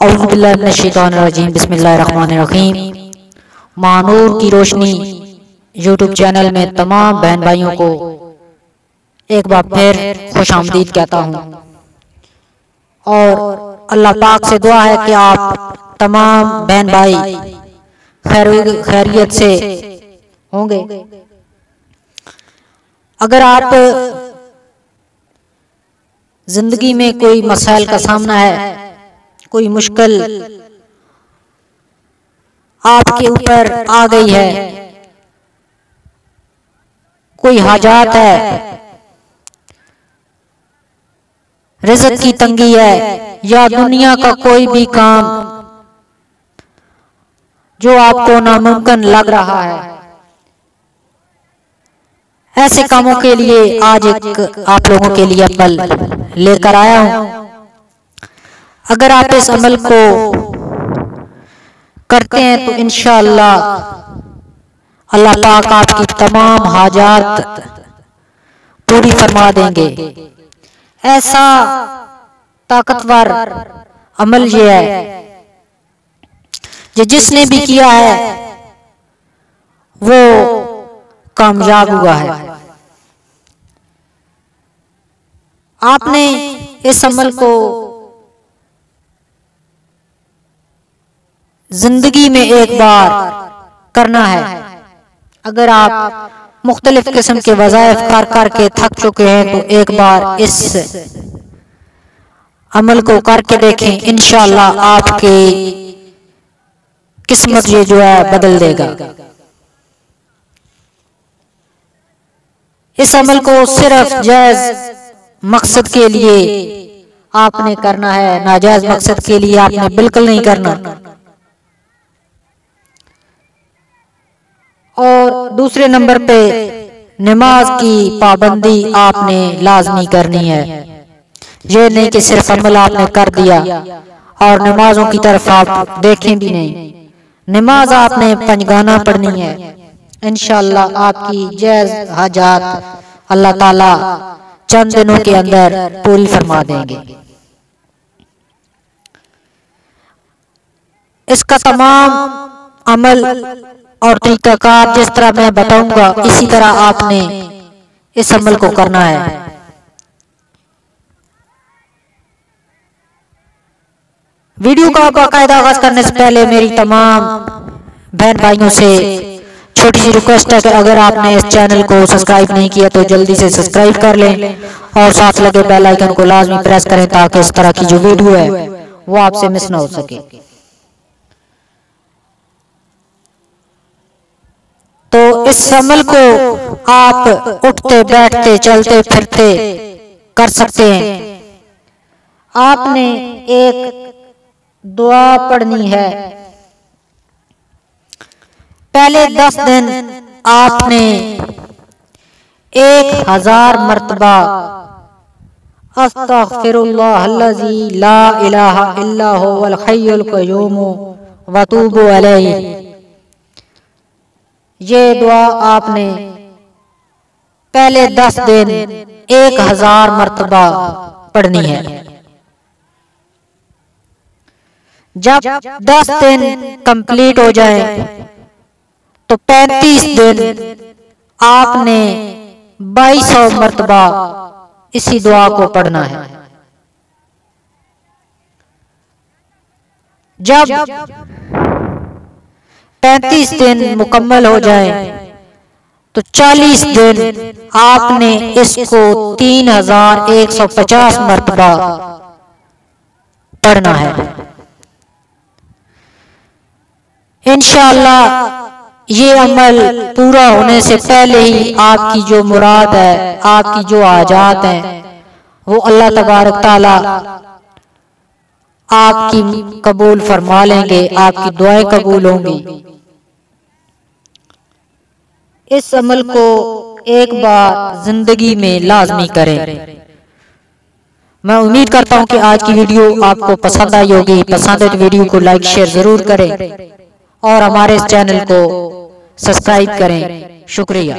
औज़ुबिल्लाहिमिनश्शैतानिर्रजीम बिस्मिल्लाहिर्रहमानिर्रहीम। मानूर की रोशनी YouTube channel में तमाम बहन भाइयों को एक बार फिर खुशामदीद कहता हूँ और अल्लाह पाक से दुआ है कि आप तमाम बहन भाई खैरियत से होंगे। अगर आप जिंदगी में कोई मसाइल का सामना है, कोई मुश्किल आपके ऊपर आ गई है, कोई हाजात है, रिज़्क़ की तंगी है या दुनिया का कोई भी काम जो आपको नामुमकिन लग रहा है, ऐसे कामों के लिए आज एक आप लोगों के लिए अमल लेकर आया हूं। अगर आप इस अमल को करते हैं तो इंशाअल्लाह अल्लाह पाक आपकी तमाम हाजात पूरी फरमा देंगे। ऐसा ताकतवर अमल ये है जिसने भी किया है वो कामयाब हुआ है। आपने इस अमल को जिंदगी में एक बार करना है। अगर आप मुख्तलिफ किस्म के वज़ाइफ कर करके थक चुके हैं तो एक बार इस अमल को करके देखें, इंशाअल्लाह आपकी किस्मत ये जो है बदल देगा। इस अमल को सिर्फ जायज मकसद के लिए आपने करना है, नाजायज मकसद के लिए आपने बिल्कुल नहीं करना। और दूसरे नंबर पे नमाज की पाबंदी आपने लाजमी करनी है। ये नहीं कि सिर्फ अमल आपने कर दिया और नमाजों की तरफ आप देखें भी नहीं। नमाज आपने पंजगाना पढ़नी है। इंशाअल्लाह आपकी जायज हाजात अल्लाह ताला चंद दिनों के अंदर पूरी फरमा देंगे। इसका तमाम अमल और तरीकाकार जिस तरह मैं बताऊंगा इसी तरह आपने इस अमल को करना है। वीडियो का बाकायदा आगाज करने से पहले मेरी तमाम बहन भाइयों से छोटी सी रिक्वेस्ट है कि अगर आपने इस चैनल को सब्सक्राइब नहीं किया तो जल्दी से सब्सक्राइब कर लें और साथ लगे बेल आइकन को लाजमी प्रेस करें ताकि इस तरह की जो वीडियो है वो आपसे मिस ना हो सके। तो इस अमल को आप उठते बैठते चलते फिरते कर सकते हैं। आपने एक दुआ पढ़नी है। पहले 10 दिन आपने 1000 मर्तबा अस्तगफिरुल्लाहल्लज़ी ला इलाहा इल्ला हुवल हय्युल क़य्यूम व अतूबु अलैहि, ये दुआ आपने पहले 10 दिन 1000 मर्तबा पढ़नी है। जब 10 दिन कंप्लीट हो जाए तो 35 दिन आपने 2200 मर्तबा इसी दुआ को पढ़ना है। जब 35 दिन मुकम्मल हो जाए तो 40 दिन आपने इसको 3150 मर्तबा पढ़ना है। इंशाअल्लाह ये अमल पूरा होने से पहले ही आपकी जो मुराद है, आपकी जो हाजात हैं वो अल्लाह तबारक ताला आपकी कबूल फरमा लेंगे, आपकी दुआएं कबूल होंगी। इस अमल को एक बार जिंदगी में लाजमी करें। मैं उम्मीद करता हूं कि आज की वीडियो आपको पसंद आई होगी। पसंद है तो वीडियो को लाइक शेयर जरूर करें और हमारे इस चैनल को सब्सक्राइब करें। शुक्रिया।